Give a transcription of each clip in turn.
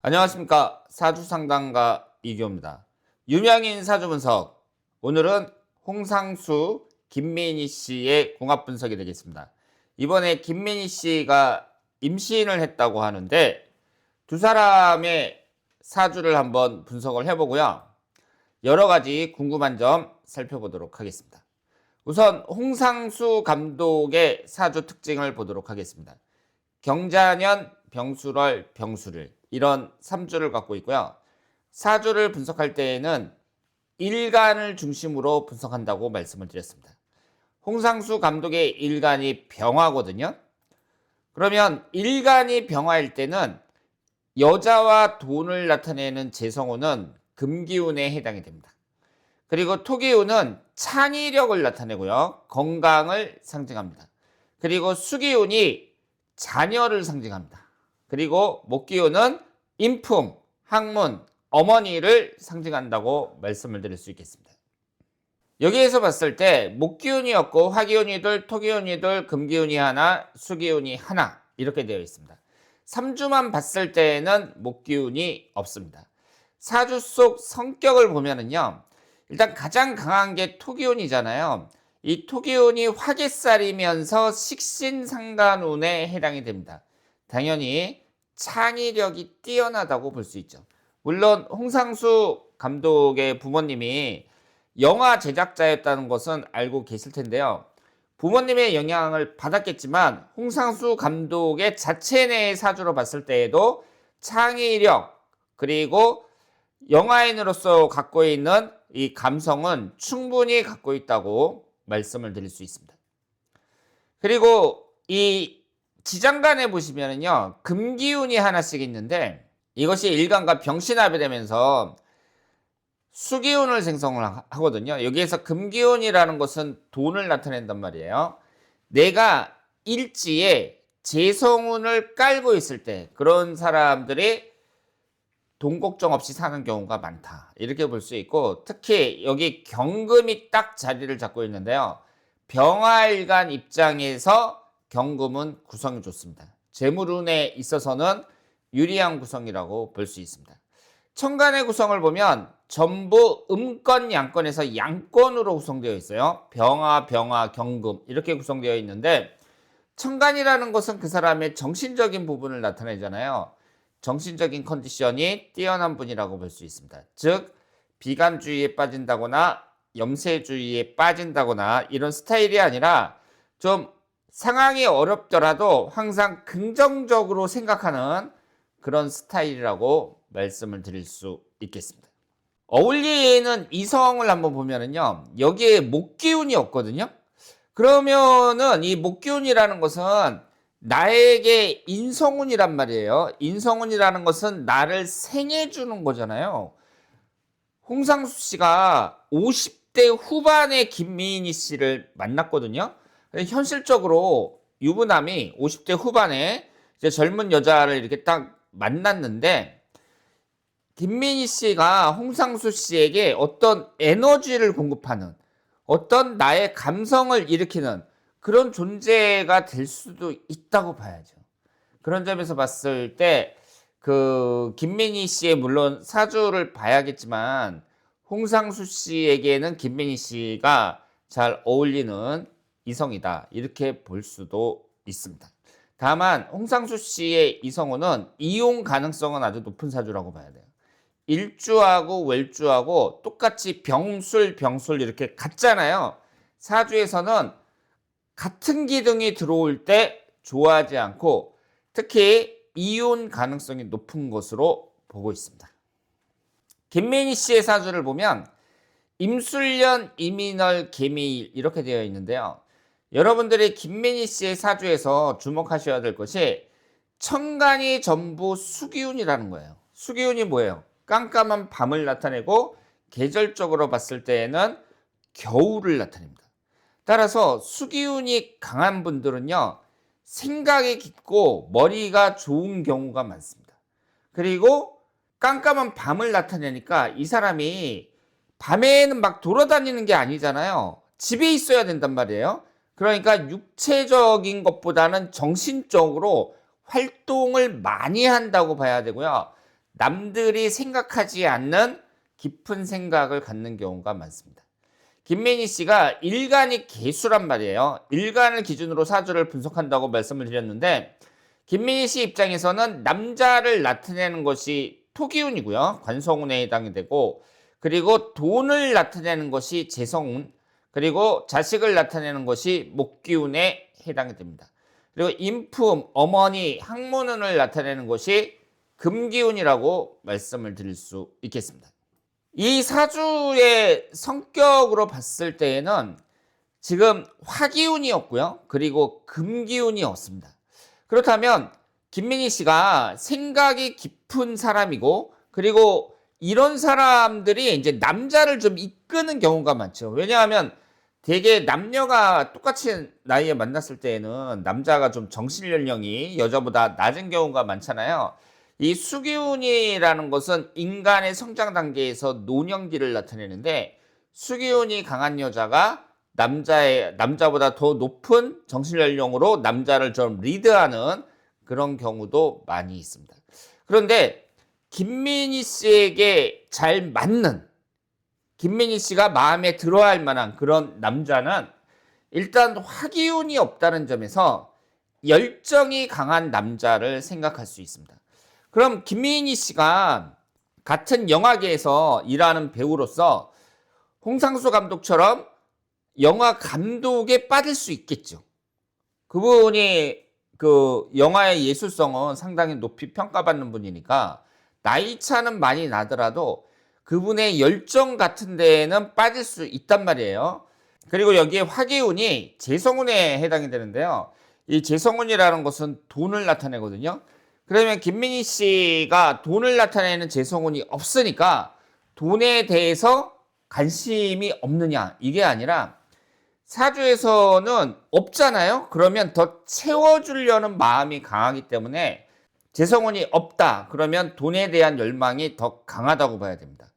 안녕하십니까. 사주상담가 이교입니다. 유명인 사주분석. 오늘은 홍상수, 김민희 씨의 궁합분석이 되겠습니다. 이번에 김민희 씨가 임신을 했다고 하는데 두 사람의 사주를 한번 분석을 해보고요. 여러 가지 궁금한 점 살펴보도록 하겠습니다. 우선 홍상수 감독의 사주 특징을 보도록 하겠습니다. 경자년, 병술월, 병술일 이런 3주를 갖고 있고요. 사주를 분석할 때에는 일간을 중심으로 분석한다고 말씀을 드렸습니다. 홍상수 감독의 일간이 병화거든요. 그러면 일간이 병화일 때는 여자와 돈을 나타내는 재성운은 금기운에 해당이 됩니다. 그리고 토기운은 창의력을 나타내고요. 건강을 상징합니다. 그리고 수기운이 자녀를 상징합니다. 그리고 목기운은 인품, 학문, 어머니를 상징한다고 말씀을 드릴 수 있겠습니다. 여기에서 봤을 때 목기운이었고 화기운이들, 토기운이들, 금기운이 하나, 수기운이 하나 이렇게 되어 있습니다. 3주만 봤을 때에는 목기운이 없습니다. 사주 속 성격을 보면은요. 일단 가장 강한 게 토기운이잖아요. 이 토기운이 화개살이면서 식신상간운에 해당이 됩니다. 당연히 창의력이 뛰어나다고 볼 수 있죠. 물론 홍상수 감독의 부모님이 영화 제작자였다는 것은 알고 계실 텐데요. 부모님의 영향을 받았겠지만 홍상수 감독의 자체 내의 사주로 봤을 때에도 창의력 그리고 영화인으로서 갖고 있는 이 감성은 충분히 갖고 있다고 말씀을 드릴 수 있습니다. 그리고 이 지장간에 보시면은요, 금기운이 하나씩 있는데 이것이 일간과 병신합이 되면서 수기운을 생성을 하거든요. 여기에서 금기운이라는 것은 돈을 나타낸단 말이에요. 내가 일지에 재성운을 깔고 있을 때 그런 사람들이 돈 걱정 없이 사는 경우가 많다. 이렇게 볼 수 있고 특히 여기 경금이 딱 자리를 잡고 있는데요. 병화일간 입장에서 경금은 구성이 좋습니다. 재물운에 있어서는 유리한 구성이라고 볼 수 있습니다. 천간의 구성을 보면 전부 음권, 양권에서 양권으로 구성되어 있어요. 병화, 경금 이렇게 구성되어 있는데 천간이라는 것은 그 사람의 정신적인 부분을 나타내잖아요. 정신적인 컨디션이 뛰어난 분이라고 볼 수 있습니다. 즉 비관주의에 빠진다거나 염세주의에 빠진다거나 이런 스타일이 아니라 좀 상황이 어렵더라도 항상 긍정적으로 생각하는 그런 스타일이라고 말씀을 드릴 수 있겠습니다. 어울리는 이성을 한번 보면은요. 여기에 목기운이 없거든요. 그러면은 이 목기운이라는 것은 나에게 인성운이란 말이에요. 인성운이라는 것은 나를 생해주는 거잖아요. 홍상수 씨가 50대 후반에 김민희 씨를 만났거든요. 현실적으로 유부남이 50대 후반에 이제 젊은 여자를 이렇게 딱 만났는데 김민희 씨가 홍상수 씨에게 어떤 에너지를 공급하는 어떤 나의 감성을 일으키는 그런 존재가 될 수도 있다고 봐야죠. 그런 점에서 봤을 때 그 김민희 씨의 물론 사주를 봐야겠지만 홍상수 씨에게는 김민희 씨가 잘 어울리는 이성이다. 이렇게 볼 수도 있습니다. 다만 홍상수 씨의 이성우는 이용 가능성은 아주 높은 사주라고 봐야 돼요. 일주하고 월주하고 똑같이 병술 이렇게 같잖아요. 사주에서는 같은 기둥이 들어올 때 좋아하지 않고 특히 이혼 가능성이 높은 것으로 보고 있습니다. 김민희 씨의 사주를 보면 임술년, 이민월, 개미일 이렇게 되어 있는데요. 여러분들이 김민희 씨의 사주에서 주목하셔야 될 것이 천간이 전부 수기운이라는 거예요. 수기운이 뭐예요? 깜깜한 밤을 나타내고 계절적으로 봤을 때에는 겨울을 나타냅니다. 따라서 수기운이 강한 분들은요. 생각이 깊고 머리가 좋은 경우가 많습니다. 그리고 깜깜한 밤을 나타내니까 이 사람이 밤에는 막 돌아다니는 게 아니잖아요. 집에 있어야 된단 말이에요. 그러니까 육체적인 것보다는 정신적으로 활동을 많이 한다고 봐야 되고요. 남들이 생각하지 않는 깊은 생각을 갖는 경우가 많습니다. 김민희 씨가 일간이 개수란 말이에요. 일간을 기준으로 사주를 분석한다고 말씀을 드렸는데 김민희 씨 입장에서는 남자를 나타내는 것이 토기운이고요. 관성운에 해당이 되고 그리고 돈을 나타내는 것이 재성운 그리고 자식을 나타내는 것이 목기운에 해당이 됩니다. 그리고 인품, 어머니, 학문운을 나타내는 것이 금기운이라고 말씀을 드릴 수 있겠습니다. 이 사주의 성격으로 봤을 때에는 지금 화기운이 없고요. 그리고 금기운이 없습니다. 그렇다면 김민희 씨가 생각이 깊은 사람이고 그리고 이런 사람들이 이제 남자를 좀 이끄는 경우가 많죠. 왜냐하면 되게 남녀가 똑같이 나이에 만났을 때에는 남자가 좀 정신 연령이 여자보다 낮은 경우가 많잖아요. 이 수기운이라는 것은 인간의 성장 단계에서 노년기를 나타내는데 수기운이 강한 여자가 남자보다 더 높은 정신 연령으로 남자를 좀 리드하는 그런 경우도 많이 있습니다. 그런데 김민희 씨에게 잘 맞는 김민희 씨가 마음에 들어할 만한 그런 남자는 일단 화기운이 없다는 점에서 열정이 강한 남자를 생각할 수 있습니다. 그럼 김민희 씨가 같은 영화계에서 일하는 배우로서 홍상수 감독처럼 영화 감독에 빠질 수 있겠죠. 그분이 그 영화의 예술성은 상당히 높이 평가받는 분이니까 나이 차는 많이 나더라도 그분의 열정 같은 데에는 빠질 수 있단 말이에요. 그리고 여기에 화기운이 재성운에 해당이 되는데요. 이 재성운이라는 것은 돈을 나타내거든요. 그러면 김민희 씨가 돈을 나타내는 재성운이 없으니까 돈에 대해서 관심이 없느냐 이게 아니라 사주에서는 없잖아요. 그러면 더 채워주려는 마음이 강하기 때문에 재성운이 없다. 그러면 돈에 대한 열망이 더 강하다고 봐야 됩니다.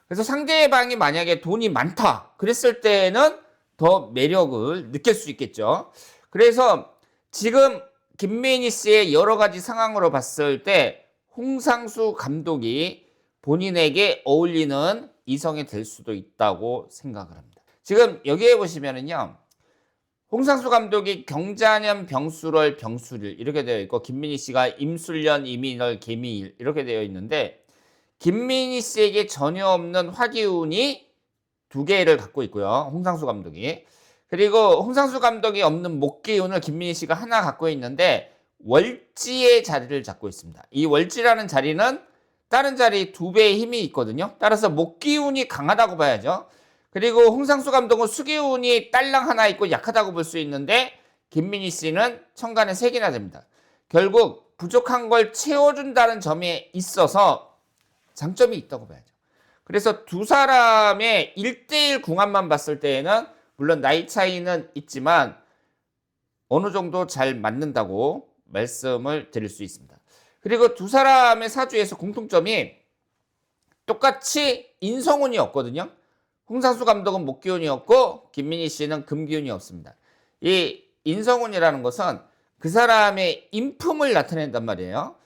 그래서 상대방이 만약에 돈이 많다. 그랬을 때는 더 매력을 느낄 수 있겠죠. 그래서 지금 김민희 씨의 여러 가지 상황으로 봤을 때 홍상수 감독이 본인에게 어울리는 이성이 될 수도 있다고 생각을 합니다. 지금 여기에 보시면은요. 홍상수 감독이 경자년 병술월 병술일 이렇게 되어 있고 김민희 씨가 임술년 이민월 개미일 이렇게 되어 있는데 김민희 씨에게 전혀 없는 화기운이 2개를 갖고 있고요. 홍상수 감독이. 그리고 홍상수 감독이 없는 목기운을 김민희 씨가 하나 갖고 있는데 월지의 자리를 잡고 있습니다. 이 월지라는 자리는 다른 자리 2배의 힘이 있거든요. 따라서 목기운이 강하다고 봐야죠. 그리고 홍상수 감독은 수기운이 딸랑 하나 있고 약하다고 볼 수 있는데 김민희 씨는 천간에 3개나 됩니다. 결국 부족한 걸 채워준다는 점에 있어서 장점이 있다고 봐야죠. 그래서 두 사람의 1대1 궁합만 봤을 때에는 물론 나이 차이는 있지만 어느 정도 잘 맞는다고 말씀을 드릴 수 있습니다. 그리고 두 사람의 사주에서 공통점이 똑같이 인성운이 없거든요. 홍상수 감독은 목기운이었고 김민희 씨는 금기운이 없습니다. 이 인성운이라는 것은 그 사람의 인품을 나타낸단 말이에요.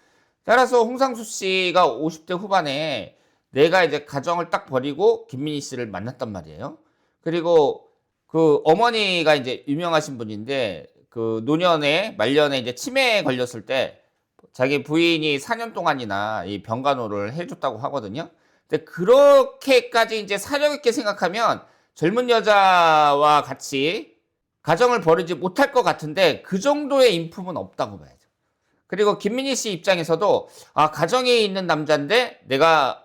따라서 홍상수 씨가 50대 후반에 내가 이제 가정을 딱 버리고 김민희 씨를 만났단 말이에요. 그리고 그 어머니가 이제 유명하신 분인데 그 노년에 말년에 이제 치매에 걸렸을 때 자기 부인이 4년 동안이나 이 병간호를 해줬다고 하거든요. 근데 그렇게까지 이제 사력 있게 생각하면 젊은 여자와 같이 가정을 벌이지 못할 것 같은데 그 정도의 인품은 없다고 봐야죠. 그리고 김민희 씨 입장에서도 가정에 있는 남자인데 내가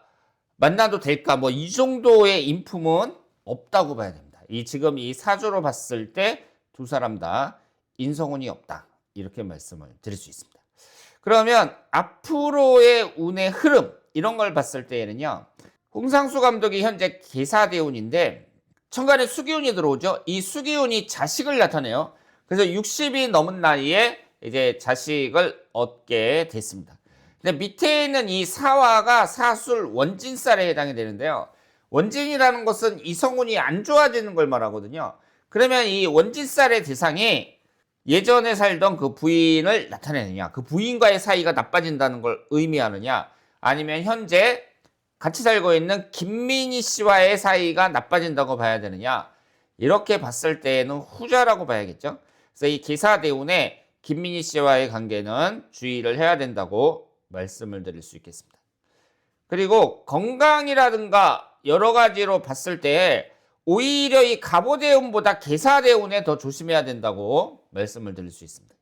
만나도 될까 뭐 이 정도의 인품은 없다고 봐야 됩니다. 지금 이 사주로 봤을 때 두 사람 다 인성운이 없다 이렇게 말씀을 드릴 수 있습니다. 그러면 앞으로의 운의 흐름 이런 걸 봤을 때에는요. 홍상수 감독이 현재 계사대운인데 천간에 수기운이 들어오죠. 이 수기운이 자식을 나타내요. 그래서 60이 넘은 나이에 이제 자식을 얻게 됐습니다. 근데 밑에 있는 이 사화가 사술 원진살에 해당이 되는데요. 원진이라는 것은 이성운이 안 좋아지는 걸 말하거든요. 그러면 이 원진살의 대상이 예전에 살던 그 부인을 나타내느냐, 그 부인과의 사이가 나빠진다는 걸 의미하느냐, 아니면 현재 같이 살고 있는 김민희 씨와의 사이가 나빠진다고 봐야 되느냐? 이렇게 봤을 때에는 후자라고 봐야겠죠. 그래서 이 기사대운의 김민희 씨와의 관계는 주의를 해야 된다고 말씀을 드릴 수 있겠습니다. 그리고 건강이라든가 여러 가지로 봤을 때 오히려 이 갑오대운보다 계사대운에 더 조심해야 된다고 말씀을 드릴 수 있습니다.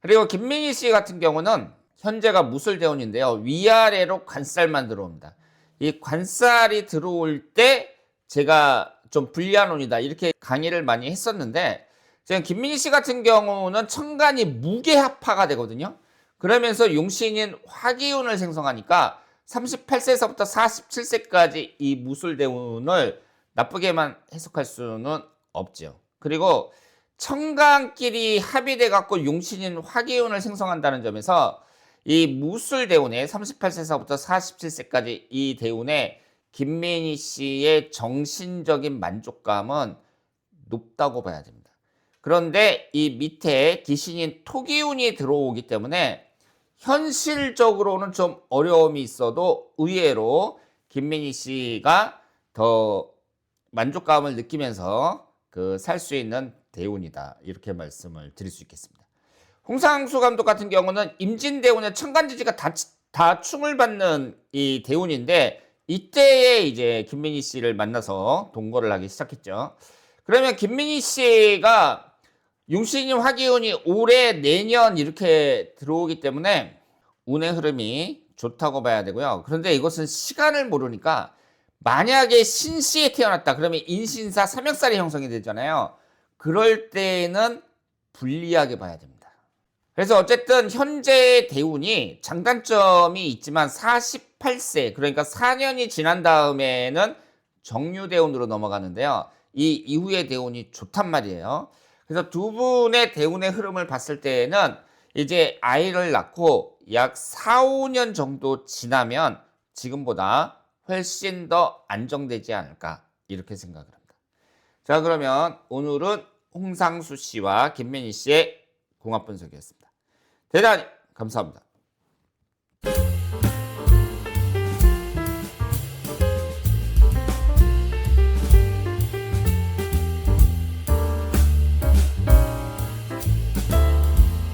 그리고 김민희 씨 같은 경우는 현재가 무술대운인데요. 위아래로 관살만 들어옵니다. 이 관살이 들어올 때 제가 좀 불리한 운이다 이렇게 강의를 많이 했었는데, 지금 김민희 씨 같은 경우는 천간이 무게합화가 되거든요. 그러면서 용신인 화기운을 생성하니까 38세에서부터 47세까지 이 무술대운을 나쁘게만 해석할 수는 없죠. 그리고 천간끼리 합의돼 갖고 용신인 화기운을 생성한다는 점에서 이 무술대운의 38세서부터 47세까지 이 대운에 김민희 씨의 정신적인 만족감은 높다고 봐야 됩니다. 그런데 이 밑에 기신인 토기운이 들어오기 때문에 현실적으로는 좀 어려움이 있어도 의외로 김민희 씨가 더 만족감을 느끼면서 살 수 있는 대운이다. 이렇게 말씀을 드릴 수 있겠습니다. 홍상수 감독 같은 경우는 임진대운의 천간지지가 다 충을 받는 이 대운인데, 이때에 이제 김민희 씨를 만나서 동거를 하기 시작했죠. 그러면 김민희 씨가 용신인 화기운이 올해 내년 이렇게 들어오기 때문에 운의 흐름이 좋다고 봐야 되고요. 그런데 이것은 시간을 모르니까 만약에 신시에 태어났다 그러면 인신사 삼형살이 형성이 되잖아요. 그럴 때는 불리하게 봐야 됩니다. 그래서 어쨌든 현재 대운이 장단점이 있지만 48세 그러니까 4년이 지난 다음에는 정유대운으로 넘어가는데요. 이 이후의 대운이 좋단 말이에요. 그래서 두 분의 대운의 흐름을 봤을 때에는 이제 아이를 낳고 약 4, 5년 정도 지나면 지금보다 훨씬 더 안정되지 않을까 이렇게 생각을 합니다. 자, 그러면 오늘은 홍상수 씨와 김민희 씨의 궁합 분석이었습니다. 대단히 감사합니다.